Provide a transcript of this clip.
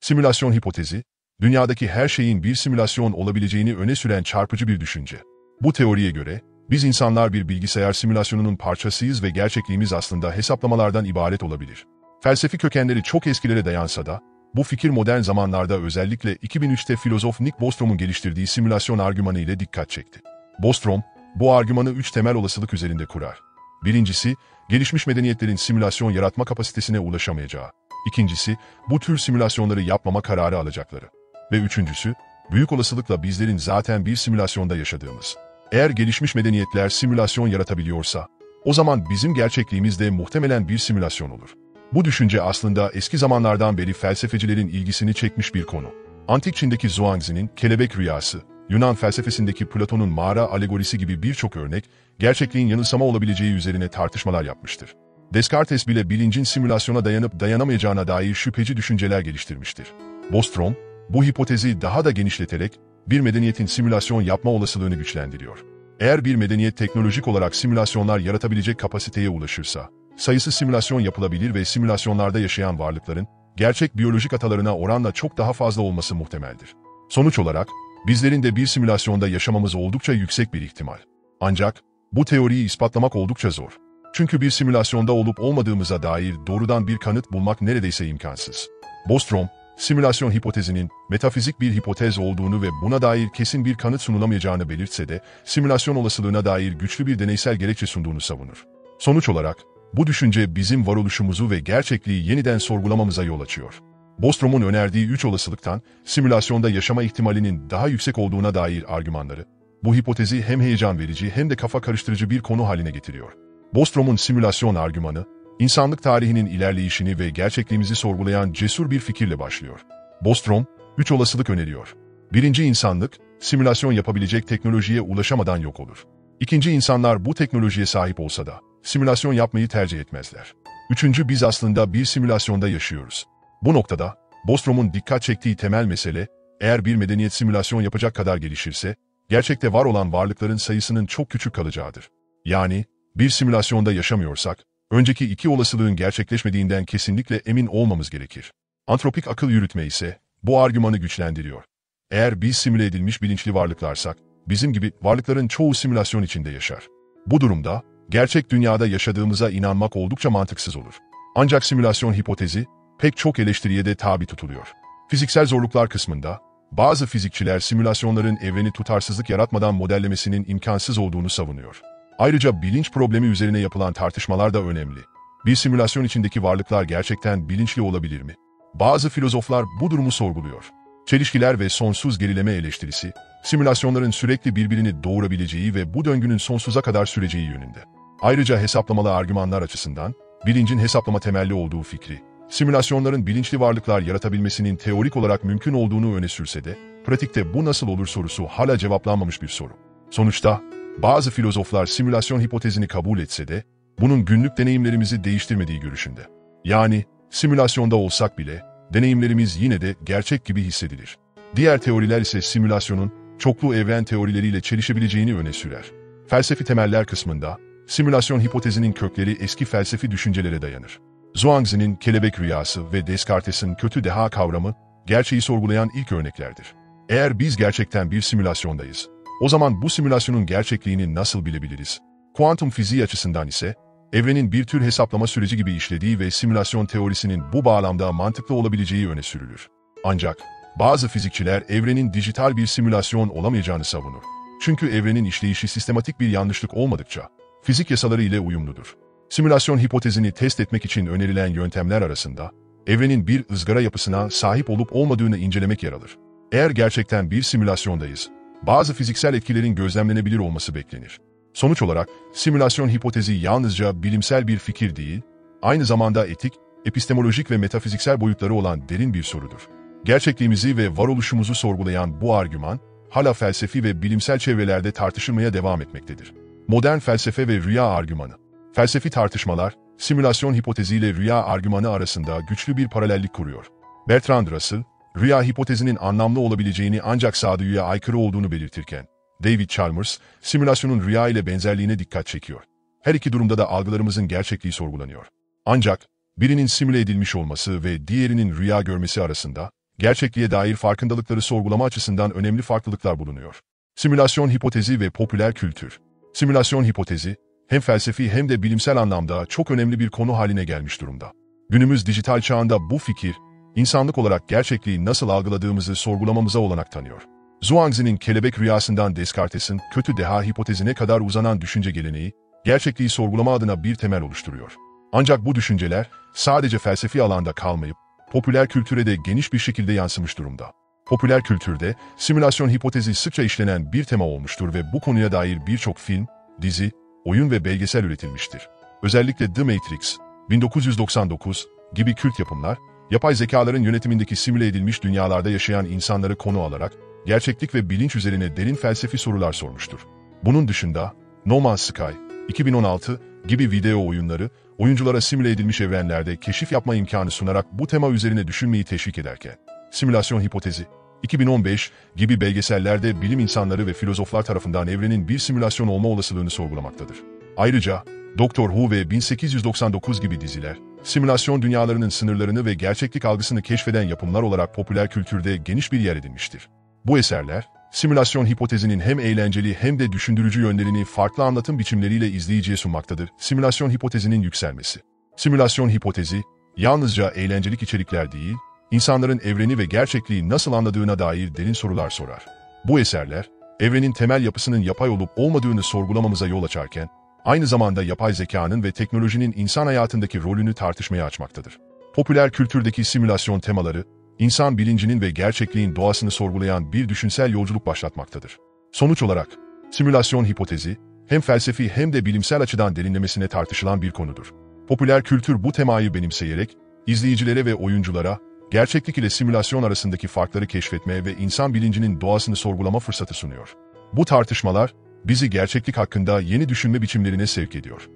Simülasyon hipotezi, dünyadaki her şeyin bir simülasyon olabileceğini öne süren çarpıcı bir düşünce. Bu teoriye göre, biz insanlar bir bilgisayar simülasyonunun parçasıyız ve gerçekliğimiz aslında hesaplamalardan ibaret olabilir. Felsefi kökenleri çok eskilere dayansa da, bu fikir modern zamanlarda özellikle 2003'te filozof Nick Bostrom'un geliştirdiği simülasyon argümanı ile dikkat çekti. Bostrom, bu argümanı 3 temel olasılık üzerinde kurar. Birincisi, gelişmiş medeniyetlerin simülasyon yaratma kapasitesine ulaşamayacağı. İkincisi, bu tür simülasyonları yapmama kararı alacakları. Ve üçüncüsü, büyük olasılıkla bizlerin zaten bir simülasyonda yaşadığımız. Eğer gelişmiş medeniyetler simülasyon yaratabiliyorsa, o zaman bizim gerçekliğimiz de muhtemelen bir simülasyon olur. Bu düşünce aslında eski zamanlardan beri felsefecilerin ilgisini çekmiş bir konu. Antik Çin'deki Zhuangzi'nin kelebek rüyası, Yunan felsefesindeki Platon'un mağara alegorisi gibi birçok örnek, gerçekliğin yanılsama olabileceği üzerine tartışmalar yapmıştır. Descartes bile bilincin simülasyona dayanıp dayanamayacağına dair şüpheci düşünceler geliştirmiştir. Bostrom, bu hipotezi daha da genişleterek, bir medeniyetin simülasyon yapma olasılığını güçlendiriyor. Eğer bir medeniyet teknolojik olarak simülasyonlar yaratabilecek kapasiteye ulaşırsa, sayısı simülasyon yapılabilir ve simülasyonlarda yaşayan varlıkların, gerçek biyolojik atalarına oranla çok daha fazla olması muhtemeldir. Sonuç olarak, bizlerin de bir simülasyonda yaşamamız oldukça yüksek bir ihtimal. Ancak, bu teoriyi ispatlamak oldukça zor. Çünkü bir simülasyonda olup olmadığımıza dair doğrudan bir kanıt bulmak neredeyse imkansız. Bostrom, simülasyon hipotezinin metafizik bir hipotez olduğunu ve buna dair kesin bir kanıt sunulamayacağını belirtse de, simülasyon olasılığına dair güçlü bir deneysel gerekçe sunduğunu savunur. Sonuç olarak, bu düşünce bizim varoluşumuzu ve gerçekliği yeniden sorgulamamıza yol açıyor. Bostrom'un önerdiği 3 olasılıktan, simülasyonda yaşama ihtimalinin daha yüksek olduğuna dair argümanları, bu hipotezi hem heyecan verici hem de kafa karıştırıcı bir konu haline getiriyor. Bostrom'un simülasyon argümanı, insanlık tarihinin ilerleyişini ve gerçekliğimizi sorgulayan cesur bir fikirle başlıyor. Bostrom, 3 olasılık öneriyor. Birinci, insanlık, simülasyon yapabilecek teknolojiye ulaşamadan yok olur. İkinci, insanlar bu teknolojiye sahip olsa da, simülasyon yapmayı tercih etmezler. Üçüncü, biz aslında bir simülasyonda yaşıyoruz. Bu noktada, Bostrom'un dikkat çektiği temel mesele, eğer bir medeniyet simülasyon yapacak kadar gelişirse, gerçekte var olan varlıkların sayısının çok küçük kalacağıdır. Yani, bir simülasyonda yaşamıyorsak, önceki 2 olasılığın gerçekleşmediğinden kesinlikle emin olmamız gerekir. Antropik akıl yürütme ise, bu argümanı güçlendiriyor. Eğer biz simüle edilmiş bilinçli varlıklarsak, bizim gibi varlıkların çoğu simülasyon içinde yaşar. Bu durumda, gerçek dünyada yaşadığımıza inanmak oldukça mantıksız olur. Ancak simülasyon hipotezi, pek çok eleştiriye de tabi tutuluyor. Fiziksel zorluklar kısmında, bazı fizikçiler simülasyonların evreni tutarsızlık yaratmadan modellemesinin imkansız olduğunu savunuyor. Ayrıca bilinç problemi üzerine yapılan tartışmalar da önemli. Bir simülasyon içindeki varlıklar gerçekten bilinçli olabilir mi? Bazı filozoflar bu durumu sorguluyor. Çelişkiler ve sonsuz gerileme eleştirisi, simülasyonların sürekli birbirini doğurabileceği ve bu döngünün sonsuza kadar süreceği yönünde. Ayrıca hesaplamalı argümanlar açısından, bilincin hesaplama temelli olduğu fikri, simülasyonların bilinçli varlıklar yaratabilmesinin teorik olarak mümkün olduğunu öne sürse de, pratikte bu nasıl olur sorusu hala cevaplanmamış bir soru. Sonuçta, bazı filozoflar simülasyon hipotezini kabul etse de, bunun günlük deneyimlerimizi değiştirmediği görüşünde. Yani, simülasyonda olsak bile, deneyimlerimiz yine de gerçek gibi hissedilir. Diğer teoriler ise simülasyonun, çoklu evren teorileriyle çelişebileceğini öne sürer. Felsefi temeller kısmında, simülasyon hipotezinin kökleri eski felsefi düşüncelere dayanır. Zhuangzi'nin kelebek rüyası ve Descartes'in kötü deha kavramı, gerçeği sorgulayan ilk örneklerdir. Eğer biz gerçekten bir simülasyondayız, o zaman bu simülasyonun gerçekliğini nasıl bilebiliriz? Kuantum fiziği açısından ise, evrenin bir tür hesaplama süreci gibi işlediği ve simülasyon teorisinin bu bağlamda mantıklı olabileceği öne sürülür. Ancak, bazı fizikçiler evrenin dijital bir simülasyon olamayacağını savunur. Çünkü evrenin işleyişi sistematik bir yanlışlık olmadıkça, fizik yasaları ile uyumludur. Simülasyon hipotezini test etmek için önerilen yöntemler arasında, evrenin bir ızgara yapısına sahip olup olmadığını incelemek yer alır. Eğer gerçekten bir simülasyondayız, bazı fiziksel etkilerin gözlemlenebilir olması beklenir. Sonuç olarak, simülasyon hipotezi yalnızca bilimsel bir fikir değil, aynı zamanda etik, epistemolojik ve metafiziksel boyutları olan derin bir sorudur. Gerçekliğimizi ve varoluşumuzu sorgulayan bu argüman, hala felsefi ve bilimsel çevrelerde tartışılmaya devam etmektedir. Modern felsefe ve rüya argümanı. Felsefi tartışmalar, simülasyon hipoteziyle rüya argümanı arasında güçlü bir paralellik kuruyor. Bertrand Russell, rüya hipotezinin anlamlı olabileceğini ancak sağduyuya aykırı olduğunu belirtirken, David Chalmers, simülasyonun rüya ile benzerliğine dikkat çekiyor. Her iki durumda da algılarımızın gerçekliği sorgulanıyor. Ancak, birinin simüle edilmiş olması ve diğerinin rüya görmesi arasında, gerçekliğe dair farkındalıkları sorgulama açısından önemli farklılıklar bulunuyor. Simülasyon hipotezi ve popüler kültür. Simülasyon hipotezi, hem felsefi hem de bilimsel anlamda çok önemli bir konu haline gelmiş durumda. Günümüz dijital çağında bu fikir, insanlık olarak gerçekliği nasıl algıladığımızı sorgulamamıza olanak tanıyor. Zhuangzi'nin kelebek rüyasından Descartes'in kötü deha hipotezine kadar uzanan düşünce geleneği, gerçekliği sorgulama adına bir temel oluşturuyor. Ancak bu düşünceler sadece felsefi alanda kalmayıp, popüler kültüre de geniş bir şekilde yansımış durumda. Popüler kültürde simülasyon hipotezi sıkça işlenen bir tema olmuştur ve bu konuya dair birçok film, dizi, oyun ve belgesel üretilmiştir. Özellikle The Matrix, 1999 gibi kült yapımlar, yapay zekaların yönetimindeki simüle edilmiş dünyalarda yaşayan insanları konu alarak, gerçeklik ve bilinç üzerine derin felsefi sorular sormuştur. Bunun dışında, No Man's Sky, 2016 gibi video oyunları, oyunculara simüle edilmiş evrenlerde keşif yapma imkanı sunarak bu tema üzerine düşünmeyi teşvik ederken, Simülasyon Hipotezi, 2015 gibi belgesellerde bilim insanları ve filozoflar tarafından evrenin bir simülasyon olma olasılığını sorgulamaktadır. Ayrıca, Doctor Who ve 1899 gibi diziler, simülasyon dünyalarının sınırlarını ve gerçeklik algısını keşfeden yapımlar olarak popüler kültürde geniş bir yer edinmiştir. Bu eserler, simülasyon hipotezinin hem eğlenceli hem de düşündürücü yönlerini farklı anlatım biçimleriyle izleyiciye sunmaktadır. Simülasyon hipotezinin yükselmesi. Simülasyon hipotezi, yalnızca eğlencelik içerikler değil, insanların evreni ve gerçekliği nasıl anladığına dair derin sorular sorar. Bu eserler, evrenin temel yapısının yapay olup olmadığını sorgulamamıza yol açarken, aynı zamanda yapay zekanın ve teknolojinin insan hayatındaki rolünü tartışmaya açmaktadır. Popüler kültürdeki simülasyon temaları, insan bilincinin ve gerçekliğin doğasını sorgulayan bir düşünsel yolculuk başlatmaktadır. Sonuç olarak, simülasyon hipotezi, hem felsefi hem de bilimsel açıdan derinlemesine tartışılan bir konudur. Popüler kültür bu temayı benimseyerek, izleyicilere ve oyunculara, gerçeklik ile simülasyon arasındaki farkları keşfetme ve insan bilincinin doğasını sorgulama fırsatı sunuyor. Bu tartışmalar, bizi gerçeklik hakkında yeni düşünme biçimlerine sevk ediyor.